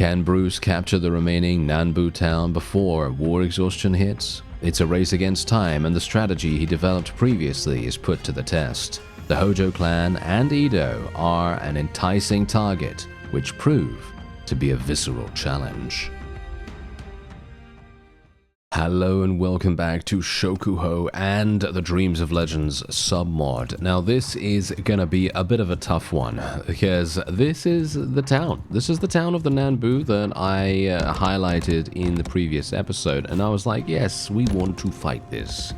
Can Bruce capture the remaining Nanbu town before war exhaustion hits? It's a race against time, and the strategy he developed previously is put to the test. The Hojo clan and Edo are an enticing target, which prove to be a visceral challenge. Hello and welcome back to Shokuho and the Dreams of Legends submod. Now this is gonna be a bit of a tough one because this is the town. This is the town of the Nanbu that I highlighted in the previous episode, and I was like, yes, we want to fight this.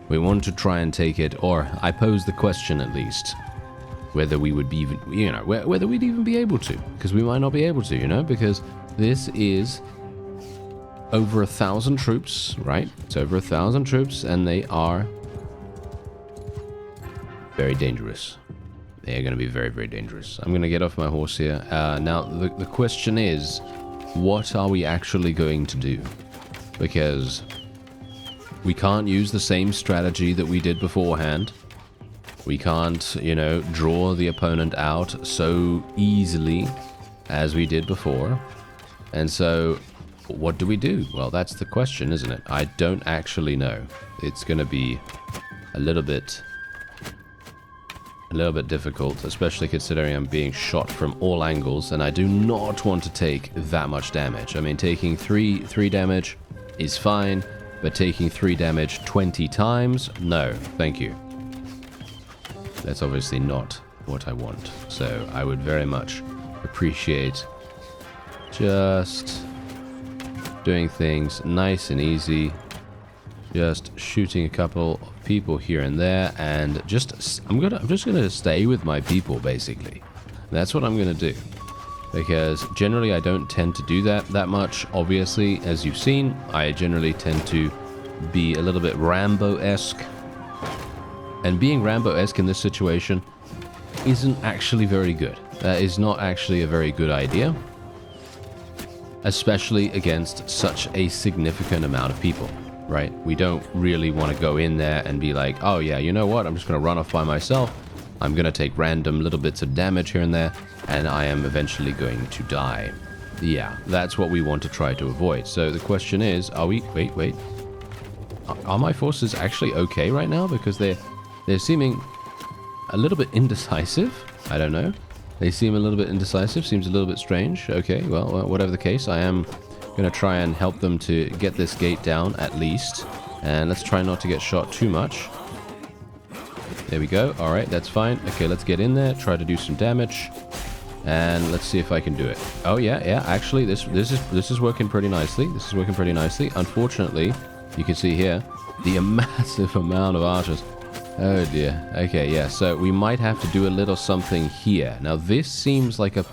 We want to try and take it, or I posed the question at least, whether we would be even, whether we'd even be able to, because we might not be able to, because this is over 1,000 troops, right? It's over 1,000 troops, and they are very dangerous. They are going to be very, very dangerous. I'm going to get off my horse here. Now, the question is, what are we actually going to do? Because we can't use the same strategy that we did beforehand. We can't, draw the opponent out so easily as we did before. And so what do we do? Well, that's the question, isn't it? I don't actually know. It's going to be a little bit difficult, especially considering I'm being shot from all angles, and I do not want to take that much damage. I mean, taking 3 damage is fine, but taking 3 damage 20 times? No, thank you. That's obviously not what I want. So I would very much appreciate just doing things nice and easy, just shooting a couple of people here and there, and I'm just gonna stay with my people, basically. That's what I'm gonna do, because generally I don't tend to do that much. Obviously, as you've seen, I generally tend to be a little bit Rambo-esque, and being Rambo-esque in this situation isn't actually very good. That is not actually a very good idea, especially against such a significant amount of people, right? We don't really want to go in there and be like, oh yeah, you know what, I'm just going to run off by myself. I'm going to take random little bits of damage here and there, and I am eventually going to die. Yeah, that's what we want to try to avoid. So the question is, are we... Wait. Are my forces actually okay right now? Because they're seeming a little bit indecisive. I don't know. They seem a little bit indecisive, seems a little bit strange. Okay, well, whatever the case, I am going to try and help them to get this gate down at least. And let's try not to get shot too much. There we go. All right, that's fine. Okay, let's get in there, try to do some damage. And let's see if I can do it. Oh, yeah, actually, this is working pretty nicely. This is working pretty nicely. Unfortunately, you can see here, the massive amount of archers. Oh dear. Okay, yeah, so we might have to do a little something here. Now this seems like a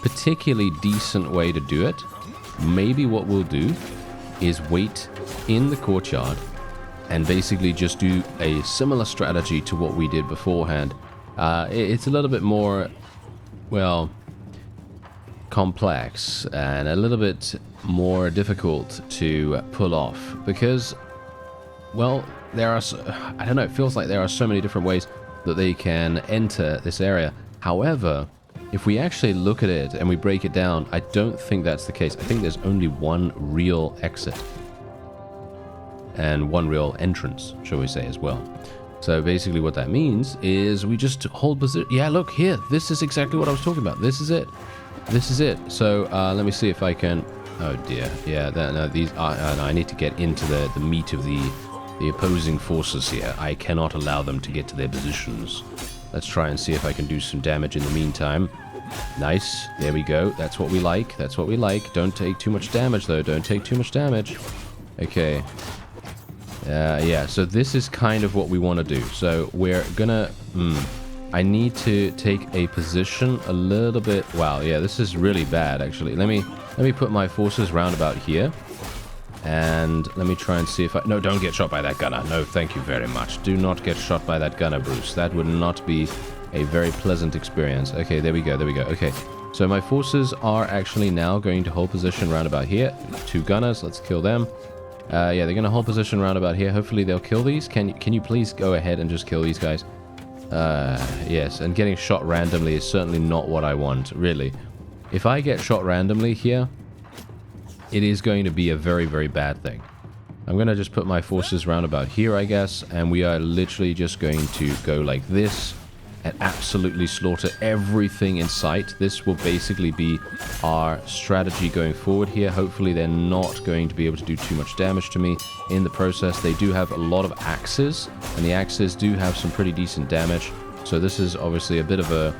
particularly decent way to do it. Maybe what we'll do is wait in the courtyard and basically just do a similar strategy to what we did beforehand. It's a little bit more, well, complex and a little bit more difficult to pull off because, well, there are, I don't know, it feels like there are so many different ways that they can enter this area. However, if we actually look at it and we break it down, I don't think that's the case. I think there's only one real exit and one real entrance, shall we say, as well. So basically what that means is we just hold position. Yeah, look here. This is exactly what I was talking about. This is it. This is it. So let me see if I can... Oh dear. Yeah, no, these are... no, I need to get into the meat of the opposing forces here. I cannot allow them to get to their positions. Let's try and see if I can do some damage in the meantime. Nice. There we go. That's what we like. That's what we like. Don't take too much damage, though. Don't take too much damage. Okay. Yeah, so this is kind of what we want to do. So we're gonna... I need to take a position a little bit... Wow, yeah, this is really bad, actually. Let me put my forces round about here. And let me try and see if I... No, don't get shot by that gunner. No, thank you very much. Do not get shot by that gunner, Bruce. That would not be a very pleasant experience. Okay, there we go. Okay, so my forces are actually now going to hold position round about here. 2 gunners. Let's kill them. Yeah, they're going to hold position round about here. Hopefully they'll kill these. Can you please go ahead and just kill these guys? Yes, and getting shot randomly is certainly not what I want, really. If I get shot randomly here, it is going to be a very, very bad thing. I'm going to just put my forces around about here, I guess, and we are literally just going to go like this and absolutely slaughter everything in sight. This will basically be our strategy going forward here. Hopefully they're not going to be able to do too much damage to me in the process. They do have a lot of axes, and the axes do have some pretty decent damage. So this is obviously a bit of a...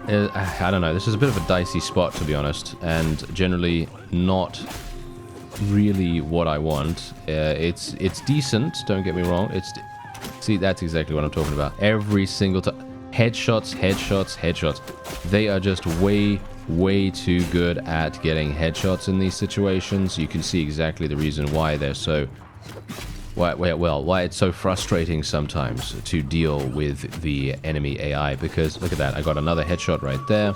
I don't know, this is a bit of a dicey spot, to be honest, and generally not really what I want. It's decent, don't get me wrong. See, that's exactly what I'm talking about. Every single time. Headshots, headshots, headshots. They are just way, way too good at getting headshots in these situations. You can see exactly the reason why they're so... why it's so frustrating sometimes to deal with the enemy AI. Because, look at that, I got another headshot right there.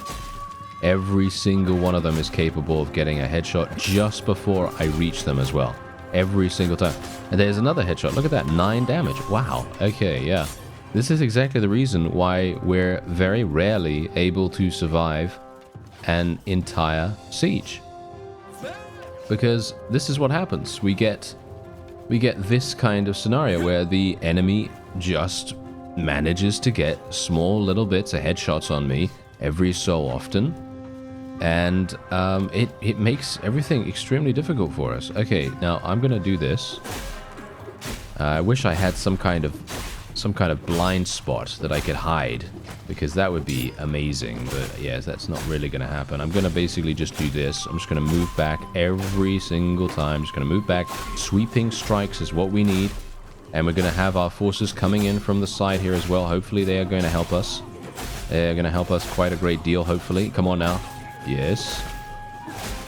Every single one of them is capable of getting a headshot just before I reach them as well. Every single time. And there's another headshot. Look at that, 9 damage. Wow. Okay, yeah. This is exactly the reason why we're very rarely able to survive an entire siege. Because this is what happens. We get this kind of scenario where the enemy just manages to get small little bits of headshots on me every so often. And it makes everything extremely difficult for us. Okay, now I'm gonna do this. I wish I had some kind of blind spot that I could hide, because that would be amazing. But yes, that's not really gonna happen. I'm gonna basically just do this. I'm just gonna move back every single time. Just gonna move back. Sweeping strikes is what we need, and we're gonna have our forces coming in from the side here as well. Hopefully they are going to help us. They're gonna help us quite a great deal. Hopefully, come on now. Yes.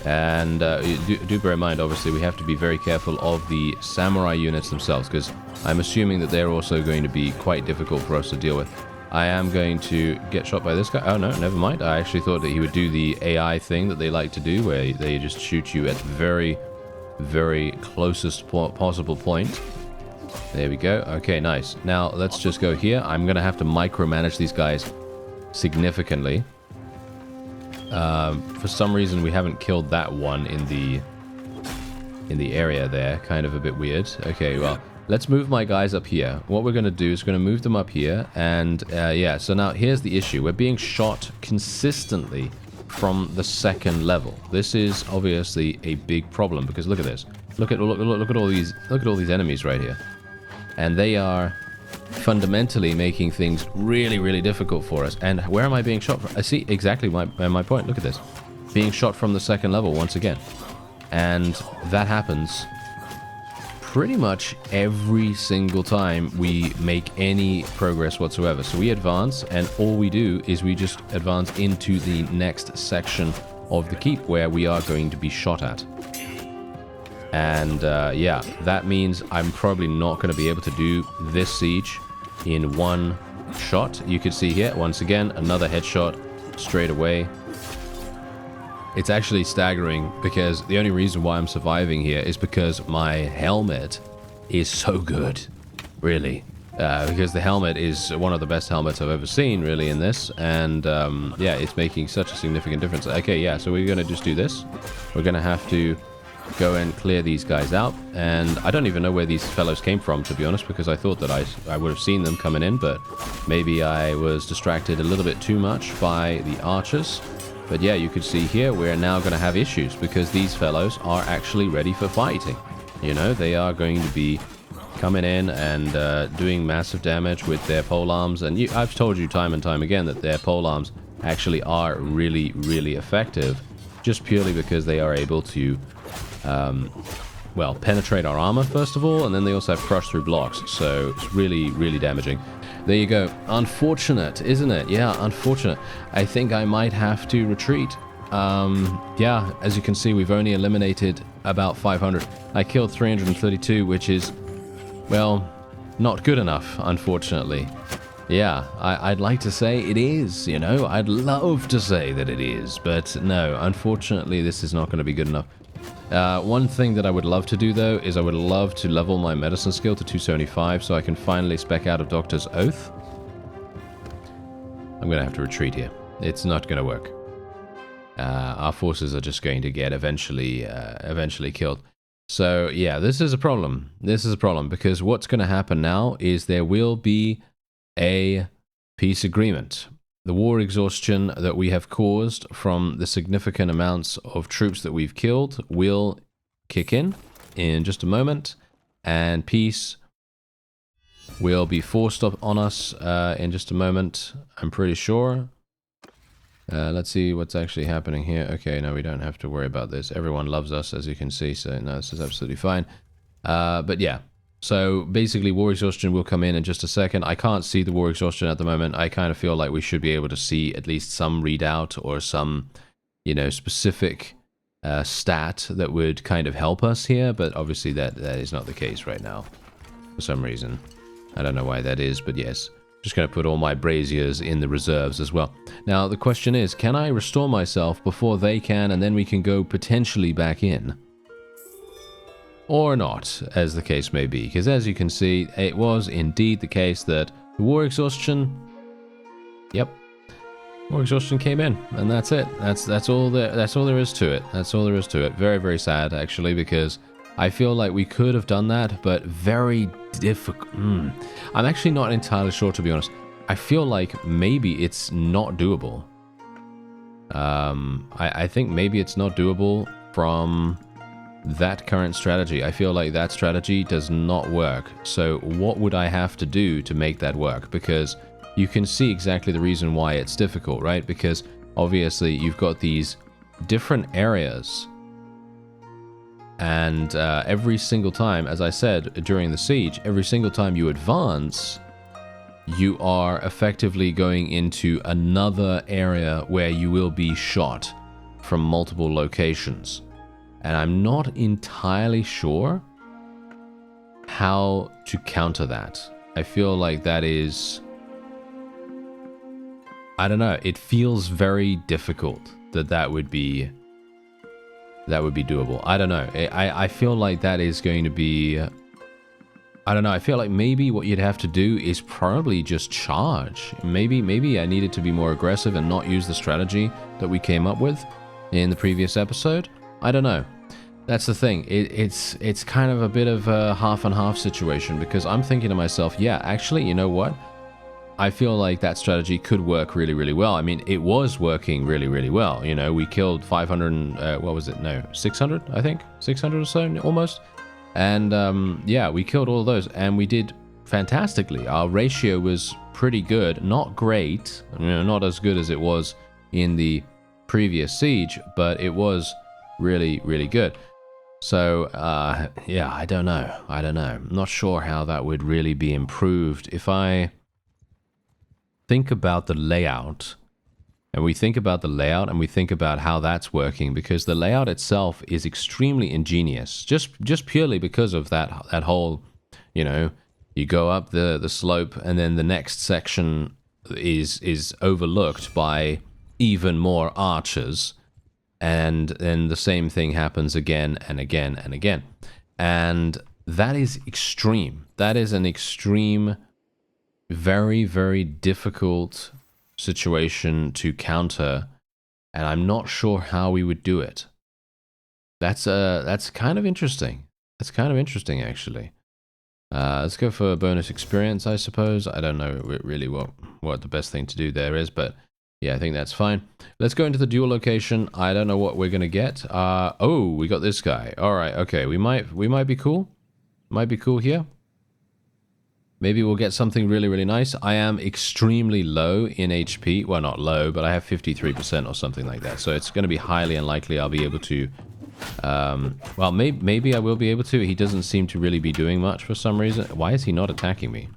And do bear in mind, obviously, we have to be very careful of the samurai units themselves, because I'm assuming that they're also going to be quite difficult for us to deal with. I am going to get shot by this guy. Oh, no, never mind. I actually thought that he would do the AI thing that they like to do, where they just shoot you at the very, very closest possible point. There we go. Okay, nice. Now, let's just go here. I'm going to have to micromanage these guys significantly. For some reason we haven't killed that one in the area there. Kind of a bit weird. Okay, well, let's move my guys up here. What we're going to do is going to move them up here, and yeah, so now here's the issue. We're being shot consistently from the second level. This is obviously a big problem, because look at this. Look at all these enemies right here. And they are fundamentally making things really, really difficult for us. And where am I being shot from? I see exactly my point. Look at this. Being shot from the second level once again. And that happens pretty much every single time we make any progress whatsoever. So we advance, and all we do is we just advance into the next section of the keep where we are going to be shot at. And yeah, that means I'm probably not going to be able to do this siege in one shot. You can see here, once again, another headshot straight away. It's actually staggering, because the only reason why I'm surviving here is because my helmet is so good, really. Because the helmet is one of the best helmets I've ever seen, really, in this. And yeah, it's making such a significant difference. Okay, yeah, so we're going to just do this. We're going to have to go and clear these guys out, and I don't even know where these fellows came from, to be honest, because I thought that I would have seen them coming in, but maybe I was distracted a little bit too much by the archers. But yeah, you could see here we're now going to have issues, because these fellows are actually ready for fighting. You know, they are going to be coming in and doing massive damage with their polearms, and I've told you time and time again that their polearms actually are really, really effective, just purely because they are able to well, penetrate our armor first of all, and then they also have crush through blocks, so it's really, really damaging. There you go. Unfortunate, isn't it? Yeah, unfortunate. I think I might have to retreat. Yeah, as you can see, we've only eliminated about 500. I killed 332, which is, well, not good enough, unfortunately. Yeah, I'd like to say it is, you know. I'd love to say that it is, but no, unfortunately, this is not going to be good enough. One thing that I would love to do, though, is I would love to level my medicine skill to 275 so I can finally spec out of Doctor's Oath. I'm going to have to retreat here. It's not going to work. our forces are just going to get eventually killed. So yeah, this is a problem. This is a problem because what's going to happen now is there will be a peace agreement. The war exhaustion that we have caused from the significant amounts of troops that we've killed will kick in just a moment, and peace will be forced up on us in just a moment, I'm pretty sure. Let's see what's actually happening here. Okay, no, we don't have to worry about this. Everyone loves us, as you can see, so no, this is absolutely fine. But yeah, so basically war exhaustion will come in just a second. I can't see the war exhaustion at the moment. I kind of feel like we should be able to see at least some readout or some, you know, specific stat that would kind of help us here, but obviously that is not the case right now for some reason. I don't know why that is, but yes. Just going to put all my braziers in the reserves as well. Now, the question is, can I restore myself before they can, and then we can go potentially back in? Or not, as the case may be. Because as you can see, it was indeed the case that the war exhaustion... Yep. War exhaustion came in, and that's it. That's all there is to it. That's all there is to it. Very, very sad, actually, because I feel like we could have done that, but very difficult. I'm actually not entirely sure, to be honest. I feel like maybe it's not doable. I think maybe it's not doable from that current strategy. I feel like that strategy does not work. So what would I have to do to make that work? Because you can see exactly the reason why it's difficult, right? Because obviously you've got these different areas, and every single time, as I said during the siege, every single time you advance, you are effectively going into another area where you will be shot from multiple locations. And I'm not entirely sure how to counter that. I feel like that is... I don't know. It feels very difficult that would be doable. I don't know. I feel like that is going to be... I don't know. I feel like maybe what you'd have to do is probably just charge. Maybe I needed to be more aggressive and not use the strategy that we came up with in the previous episode. I don't know. That's the thing. It's kind of a bit of a half and half situation, because I'm thinking to myself, yeah, actually, you know what? I feel like that strategy could work really, really well. I mean, it was working really, really well. You know, we killed 500, what was it? No, 600, I think? 600 or so, almost. And, yeah, we killed all of those, and we did fantastically. Our ratio was pretty good. Not great, you know, not as good as it was in the previous siege, but it was really, really good. So, yeah, I don't know. I'm not sure how that would really be improved. If I think about the layout, and we think about how that's working, because the layout itself is extremely ingenious, just purely because of that whole, you know, you go up the slope, and then the next section is overlooked by even more archers, and then the same thing happens again and again and again, and that is extreme. That is an extreme, very, very difficult situation to counter, and I'm not sure how we would do it. That's kind of interesting. That's kind of interesting, actually. Let's go for bonus experience, I suppose. I don't know really what the best thing to do there is, but yeah, I think that's fine. Let's go into the dual location. I don't know what we're gonna get. Oh, we got this guy. All right, okay. We might be cool. Might be cool here. Maybe we'll get something really, really nice. I am extremely low in HP. Well, not low, but I have 53% or something like that. So it's going to be highly unlikely I'll be able to... well, maybe I will be able to. He doesn't seem to really be doing much for some reason. Why is he not attacking me?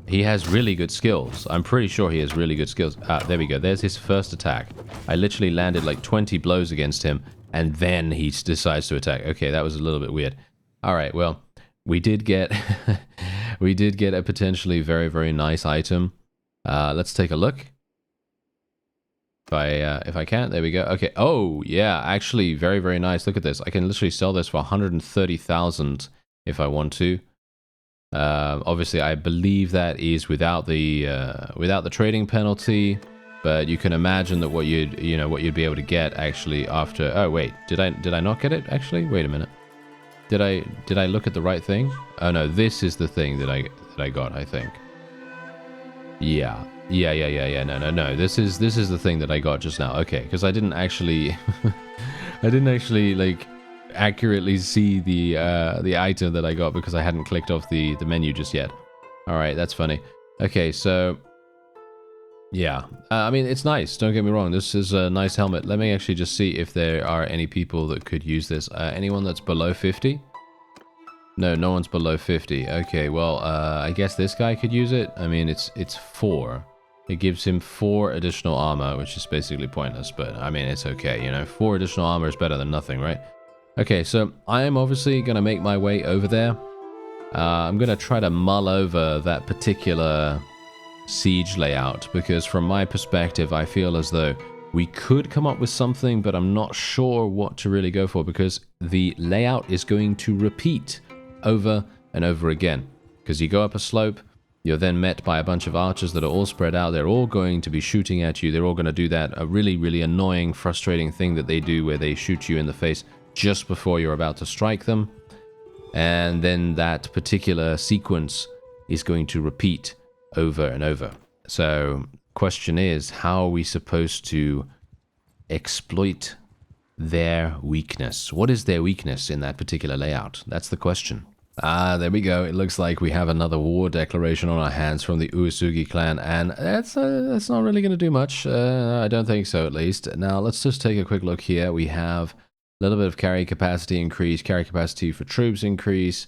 He has really good skills. I'm pretty sure he has really good skills. There we go. There's his first attack. I literally landed like 20 blows against him, and then he decides to attack. Okay, that was a little bit weird. All right, well, we did get... we did get a potentially very, very nice item. Let's take a look. If I can, there we go. Okay. Oh, yeah, actually, very, very nice. Look at this. I can literally sell this for 130,000 if I want to. Obviously, I believe that is without the trading penalty. But you can imagine that what you'd be able to get actually after. Oh wait, did I not get it actually? Wait a minute. Did I look at the right thing? Oh no, this is the thing that I got, I think. Yeah. No. This is the thing that I got just now. Okay, because I didn't actually like accurately see the item that I got because I hadn't clicked off the menu just yet. All right, that's funny. Okay, so yeah, I mean, it's nice, don't get me wrong, this is a nice helmet. Let me actually just see if there are any people that could use this. Anyone that's below 50? No, no one's below 50. Okay, well, I guess this guy could use it. I mean, it's 4. It gives him 4 additional armor, which is basically pointless, but I mean, it's okay, you know, 4 additional armor is better than nothing, right? Okay, so I am obviously going to make my way over there. I'm going to try to mull over that particular siege layout, because from my perspective I feel as though we could come up with something, but I'm not sure what to really go for, because the layout is going to repeat over and over again. Because you go up a slope, you're then met by a bunch of archers that are all spread out. They're all going to be shooting at you. They're all going to do that a really annoying, frustrating thing that they do where they shoot you in the face just before you're about to strike them, and then that particular sequence is going to repeat over and over. So question is, how are we supposed to exploit their weakness? What is their weakness in that particular layout? That's the question. Ah, there we go. It looks like we have another war declaration on our hands from the Uesugi clan, and that's not really going to do much. I don't think so, at least. Now let's just take a quick look here. We have a little bit of carry capacity increase, carry capacity for troops increase.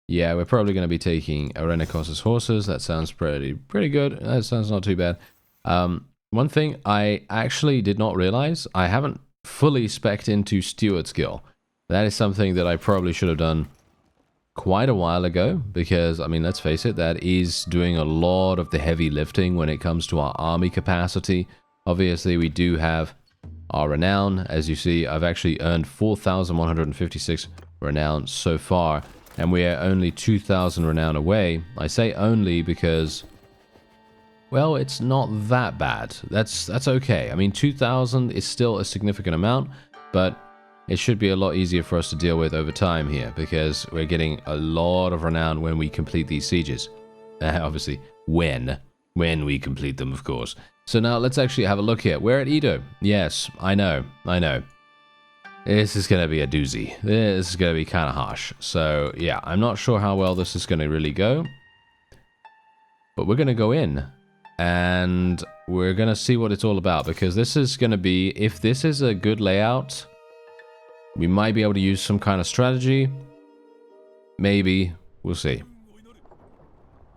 Yeah, we're probably going to be taking Arenikos' horses. That sounds pretty good. That sounds not too bad. One thing I actually did not realize, I haven't fully spec'd into Steward skill. That is something that I probably should have done quite a while ago, because, I mean, let's face it, that is doing a lot of the heavy lifting when it comes to our army capacity. Obviously, we do have our renown. As you see, I've actually earned 4,156 renown so far, and we are only 2,000 renown away. I say only because, well, it's not that bad. That's okay. I mean, 2,000 is still a significant amount, but it should be a lot easier for us to deal with over time here, because we're getting a lot of renown when we complete these sieges. Obviously, when we complete them, of course. So now let's actually have a look here. We're at Edo. Yes, I know. This is going to be a doozy. This is going to be kind of harsh. So yeah, I'm not sure how well this is going to really go. But we're going to go in and we're going to see what it's all about, because this is going to be, if this is a good layout, we might be able to use some kind of strategy. Maybe. We'll see.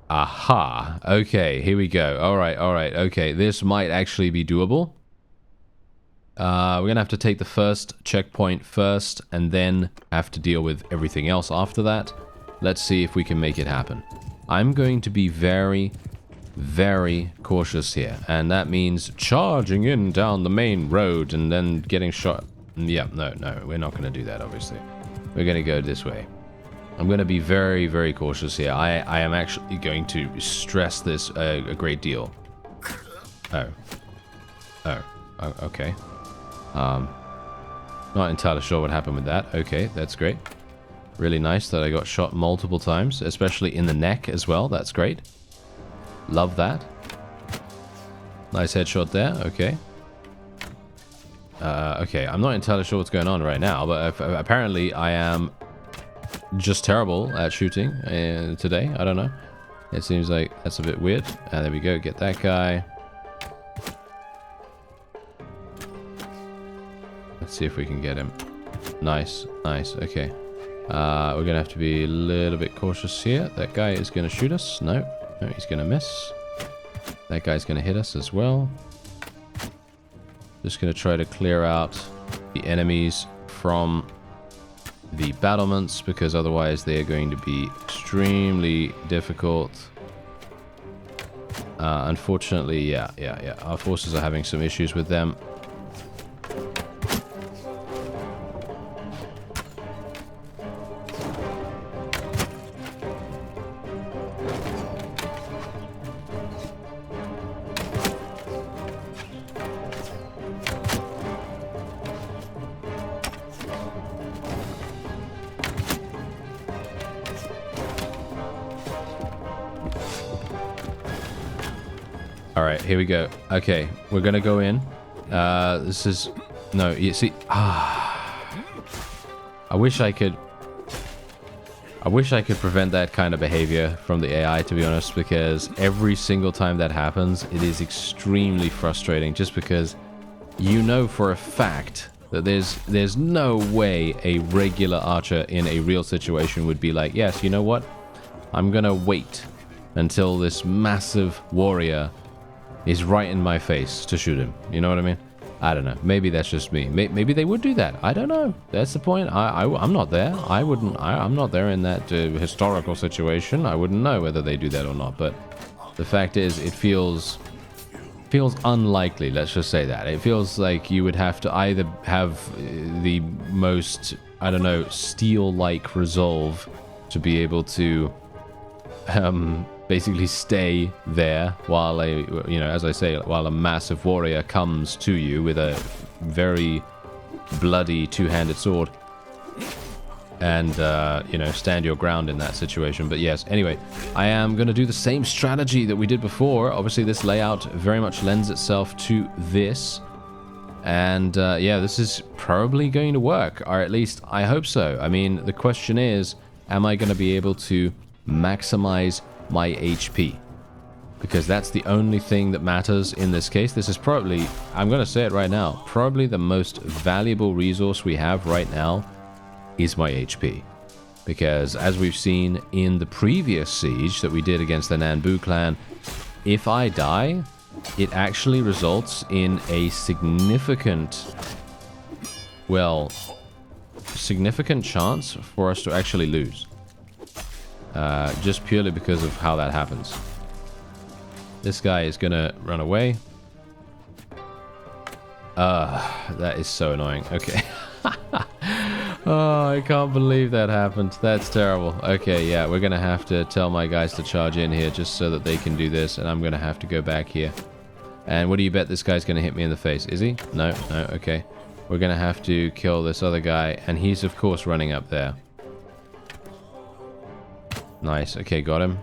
Aha. Okay, here we go. Alright. Okay, this might actually be doable. We're going to have to take the first checkpoint first, and then have to deal with everything else after that. Let's see if we can make it happen. I'm going to be very cautious here, and that means charging in down the main road and then getting shot. Yeah, no, we're not going to do that, obviously. We're going to go this way. I'm going to be very cautious here. I am actually going to stress this a great deal. Oh, okay. Not entirely sure what happened with that. Okay, that's great. Really nice that I got shot multiple times, especially in the neck as well. That's great. Love that. Nice headshot there. Okay. Okay, I'm not entirely sure what's going on right now, but apparently I am just terrible at shooting today. I don't know. It seems like that's a bit weird. There we go. Get that guy. Let's see if we can get him. Nice. Okay. We're going to have to be a little bit cautious here. That guy is going to shoot us. No, he's going to miss. That guy's going to hit us as well. Just going to try to clear out the enemies from the battlements, because otherwise they are going to be extremely difficult. Unfortunately, yeah. Our forces are having some issues with them. right, here we go. Okay, we're gonna go in. This is... No, you see... I wish I could prevent that kind of behavior from the AI, to be honest, because every single time that happens, it is extremely frustrating, just because you know for a fact that there's no way a regular archer in a real situation would be like, yes, you know what? I'm gonna wait until this massive warrior is right in my face to shoot him. You know what I mean? I don't know. Maybe that's just me. Maybe they would do that. I don't know. That's the point. I'm not there. I'm not there in that historical situation. I wouldn't know whether they do that or not. But the fact is, it feels unlikely. Let's just say that. It feels like you would have to either have the most, I don't know, steel-like resolve to be able to basically stay there while as I say, while a massive warrior comes to you with a very bloody two-handed sword, and stand your ground in that situation. But yes, anyway, I am going to do the same strategy that we did before. Obviously, this layout very much lends itself to this, and yeah, this is probably going to work, or at least I hope so. I mean, the question is, am I going to be able to maximize my HP? Because that's the only thing that matters in this case. This is probably, I'm going to say it right now, probably the most valuable resource we have right now is my HP. Because as we've seen in the previous siege that we did against the Nanbu clan, if I die, it actually results in a significant chance for us to actually lose. Just purely because of how that happens. This guy is gonna run away. That is so annoying. Okay. Oh, I can't believe that happened. That's terrible. Okay, yeah, we're gonna have to tell my guys to charge in here just so that they can do this, and I'm gonna have to go back here. And what do you bet this guy's gonna hit me in the face? Is he? No, okay. We're gonna have to kill this other guy, and he's of course running up there. Nice. Okay, got him.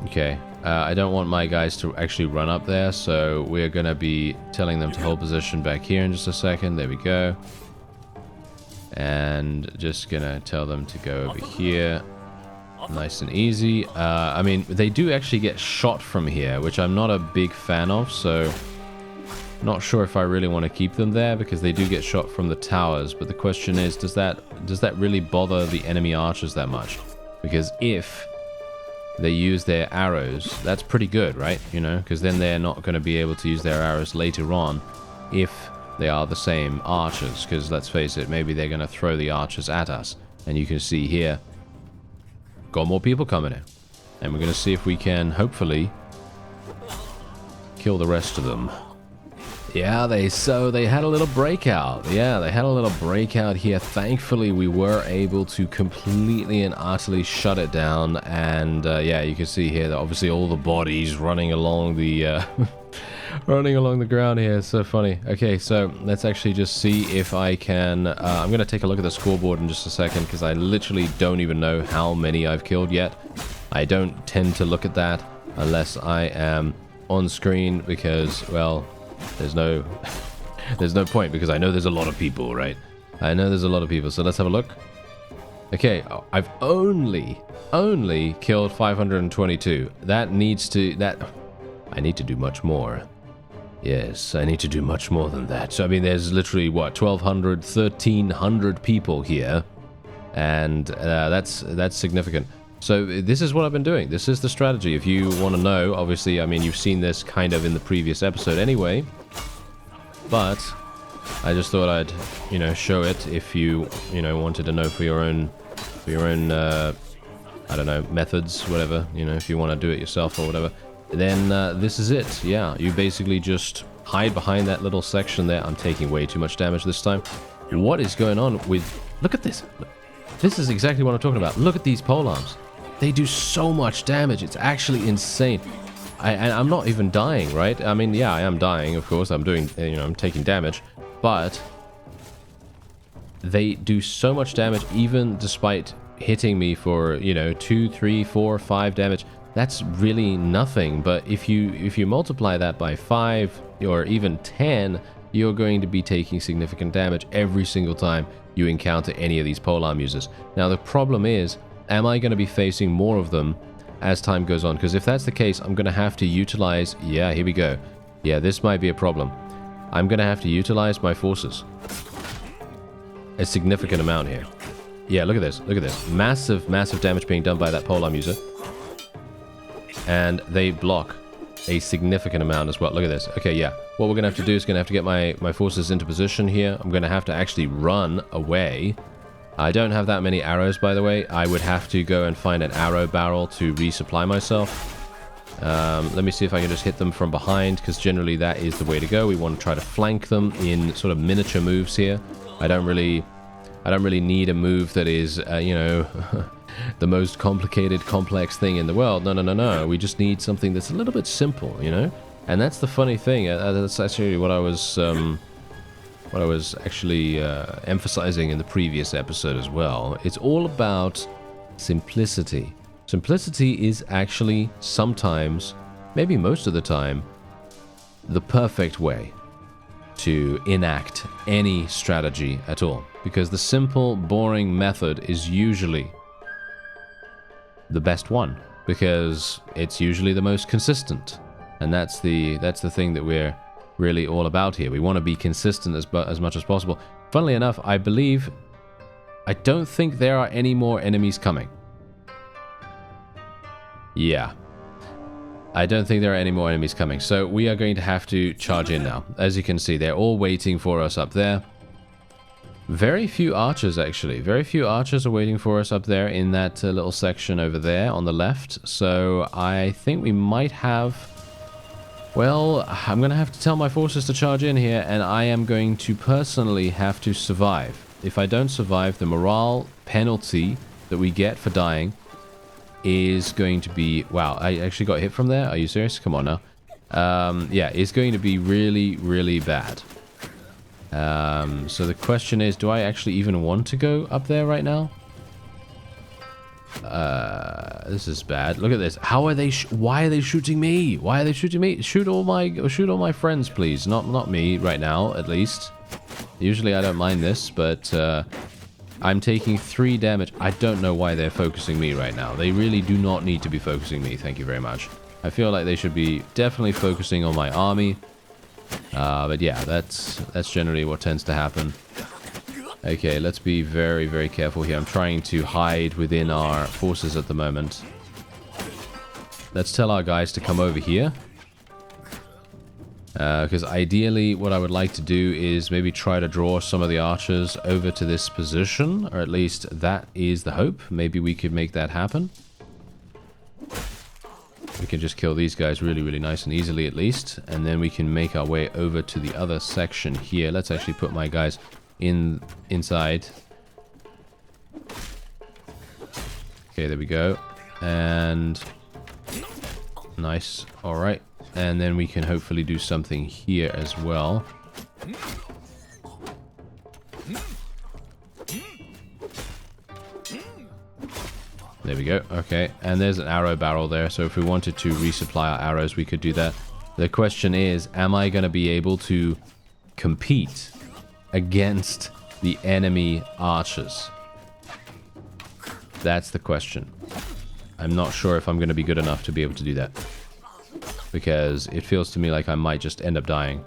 Okay. I don't want my guys to actually run up there, so we're going to be telling them to hold position back here in just a second. There we go. And just going to tell them to go over here. Nice and easy. I mean, they do actually get shot from here, which I'm not a big fan of, so not sure if I really want to keep them there, because they do get shot from the towers. But the question is, does that really bother the enemy archers that much? Because if they use their arrows, that's pretty good, right? You know, because then they're not going to be able to use their arrows later on if they are the same archers. Because let's face it, maybe they're going to throw the archers at us. And you can see here, got more people coming in. And we're going to see if we can, hopefully, kill the rest of them. Yeah, they had a little breakout. Yeah, they had a little breakout here. Thankfully, we were able to completely and utterly shut it down. And yeah, you can see here that obviously all the bodies running along the running along the ground here. It's so funny. Okay, so let's actually just see if I can... I'm going to take a look at the scoreboard in just a second, because I literally don't even know how many I've killed yet. I don't tend to look at that unless I am on screen, because, well... There's no point, because I know there's a lot of people, right? I know there's a lot of people, so let's have a look. Okay, I've only killed 522. I need to do much more. Yes, I need to do much more than that. So, I mean, there's literally, what, 1,200, 1,300 people here, and that's significant. So this is what I've been doing. This is the strategy. If you want to know, obviously, I mean, you've seen this kind of in the previous episode anyway. But I just thought I'd, show it if you, wanted to know for your own, I don't know, methods, whatever. If you want to do it yourself or whatever. Then this is it. Yeah, you basically just hide behind that little section there. I'm taking way too much damage this time. What is going on with... Look at this. This is exactly what I'm talking about. Look at these polearms. They do so much damage. It's actually insane. And I'm not even dying, right? I mean, yeah, I am dying, of course. I'm doing, I'm taking damage. But they do so much damage, even despite hitting me for, 2, 3, 4, 5 damage. that's really nothing. But if you multiply that by 5 or even 10, you're going to be taking significant damage every single time you encounter any of these polearm users. Now the problem is, am I going to be facing more of them as time goes on? Because if that's the case, I'm going to have to utilize... Yeah, here we go. Yeah, this might be a problem. I'm going to have to utilize my forces. A significant amount here. Yeah, look at this. Look at this. Massive, massive damage being done by that polearm user. And they block a significant amount as well. Look at this. Okay, yeah. What we're going to have to do is going to have to get my forces into position here. I'm going to have to actually run away. I don't have that many arrows, by the way. I would have to go and find an arrow barrel to resupply myself. Let me see if I can just hit them from behind, because generally that is the way to go. We want to try to flank them in sort of miniature moves here. I don't really need a move that is, you know, the most complicated, complex thing in the world. No. We just need something that's a little bit simple, you know? And that's the funny thing. That's actually what I was actually emphasizing in the previous episode as well. It's all about simplicity. Simplicity is actually sometimes, maybe most of the time, the perfect way to enact any strategy at all. Because the simple, boring method is usually the best one. Because it's usually the most consistent. And that's the thing that we're really all about here. We want to be consistent as much as possible. Funnily enough, I don't think there are any more enemies coming. Yeah. I don't think there are any more enemies coming. So we are going to have to charge in now. As you can see, they're all waiting for us up there. Very few archers, actually. Very few archers are waiting for us up there in that little section over there on the left. So I think we might have... Well, I'm going to have to tell my forces to charge in here, and I am going to personally have to survive. If I don't survive, the morale penalty that we get for dying is going to be... Wow, I actually got hit from there? Are you serious? Come on now. Yeah, it's going to be really, really bad. So the question is, do I actually even want to go up there right now? This is bad. Look at this. How are they? Why are they shooting me? Why are they shooting me? Shoot all my friends, please. Not me right now, at least. Usually I don't mind this, but I'm taking 3 damage. I don't know why they're focusing me right now. They really do not need to be focusing me. Thank you very much. I feel like they should be definitely focusing on my army. But yeah, that's generally what tends to happen. Okay, let's be very, very careful here. I'm trying to hide within our forces at the moment. Let's tell our guys to come over here. Because ideally, what I would like to do is maybe try to draw some of the archers over to this position. Or at least that is the hope. Maybe we could make that happen. We can just kill these guys really, really nice and easily at least. And then we can make our way over to the other section here. Let's actually put my guys... inside. Okay, there we go. And nice. All right, and then we can hopefully do something here as well. There we go. Okay, and there's an arrow barrel there, so if we wanted to resupply our arrows, we could do that. The question is, am I going to be able to compete against the enemy archers? That's the question. I'm not sure if I'm going to be good enough to be able to do that, because it feels to me like I might just end up dying.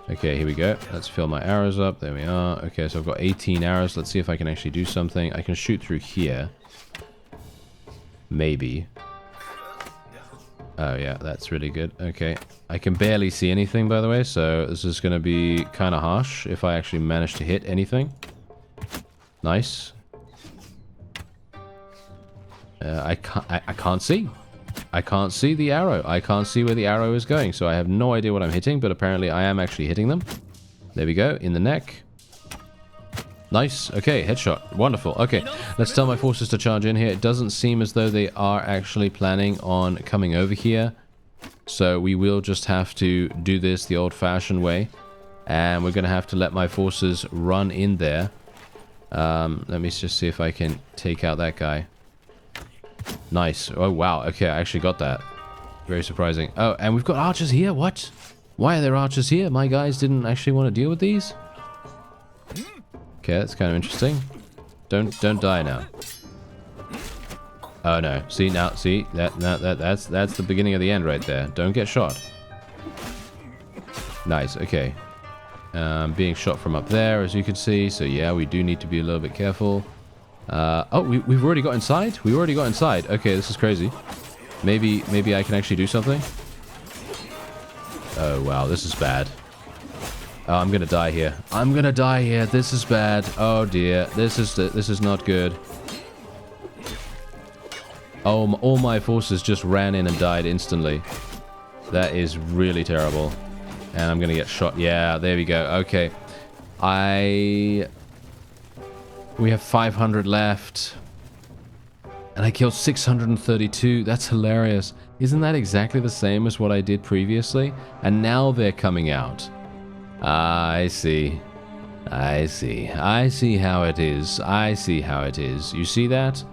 Okay, here we go. Let's fill my arrows up. There we are. Okay, so I've got 18 arrows. Let's see if I can actually do something. I can shoot through here. Maybe. Oh yeah, that's really good. Okay, I can barely see anything, by the way, so this is going to be kind of harsh if I actually manage to hit anything. Nice. I can't see. I can't see the arrow. I can't see where the arrow is going, so I have no idea what I'm hitting, but apparently I am actually hitting them. There we go, in the neck. Nice. Okay, headshot. Wonderful. Okay, let's tell my forces to charge in here. It doesn't seem as though they are actually planning on coming over here. So we will just have to do this the old-fashioned way. And we're going to have to let my forces run in there. Let me just see if I can take out that guy. Nice. Oh, wow. Okay, I actually got that. Very surprising. Oh, and we've got archers here. What? Why are there archers here? My guys didn't actually want to deal with these? Okay, that's kind of interesting. Don't die now. Oh no. See now, see? That's the beginning of the end right there. Don't get shot. Nice, okay. Being shot from up there, as you can see. So yeah, we do need to be a little bit careful. Oh, we've already got inside? We already got inside. Okay, this is crazy. Maybe I can actually do something? Oh, wow, this is bad. Oh, I'm gonna die here. I'm gonna die here. This is bad. Oh dear. This is not good. Oh, all my forces just ran in and died instantly. That is really terrible. And I'm gonna get shot. Yeah, there we go. Okay. We have 500 left. And I killed 632. That's hilarious. Isn't that exactly the same as what I did previously? And now they're coming out. I see. I see. I see how it is. I see how it is. You see that?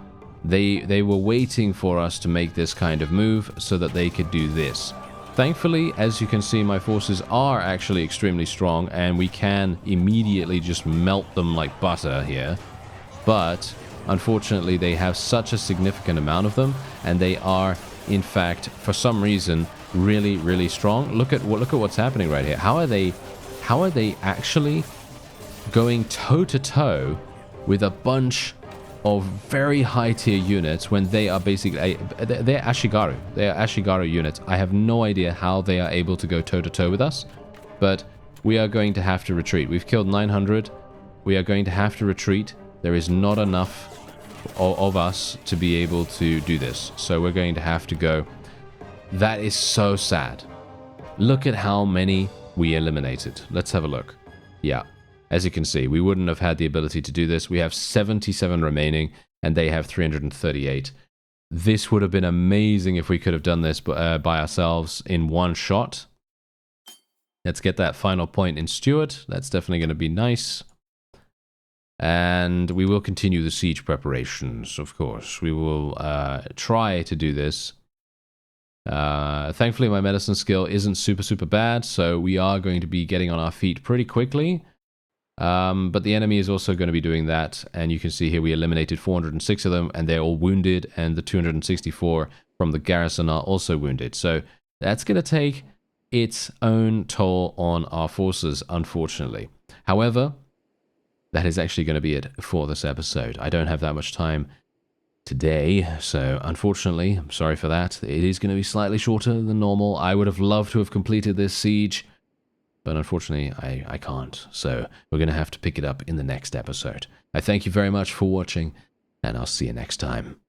They were waiting for us to make this kind of move so that they could do this. Thankfully, as you can see, my forces are actually extremely strong and we can immediately just melt them like butter here. But unfortunately, they have such a significant amount of them, and they are, in fact, for some reason, really, really strong. Look at what's happening right here. How are they actually going toe to toe with a bunch of very high tier units when they are basically they're Ashigaru. They are Ashigaru units. I have no idea how they are able to go toe to toe with us, but we are going to have to retreat. We've killed 900. We are going to have to retreat. There is not enough of us to be able to do this. So we're going to have to go. That is so sad. Look at how many we eliminated. Let's have a look. Yeah. As you can see, we wouldn't have had the ability to do this. We have 77 remaining, and they have 338. This would have been amazing if we could have done this by ourselves in one shot. Let's get that final point in Stuart. That's definitely going to be nice. And we will continue the siege preparations, of course. We will try to do this. Thankfully, my medicine skill isn't super bad, so we are going to be getting on our feet pretty quickly. But the enemy is also going to be doing that, and you can see here we eliminated 406 of them, and they're all wounded, and the 264 from the garrison are also wounded. So that's going to take its own toll on our forces, unfortunately. However, that is actually going to be it for this episode. I don't have that much time today, so unfortunately, I'm sorry for that. It is going to be slightly shorter than normal. I would have loved to have completed this siege, but unfortunately, I can't. So we're going to have to pick it up in the next episode. I thank you very much for watching, and I'll see you next time.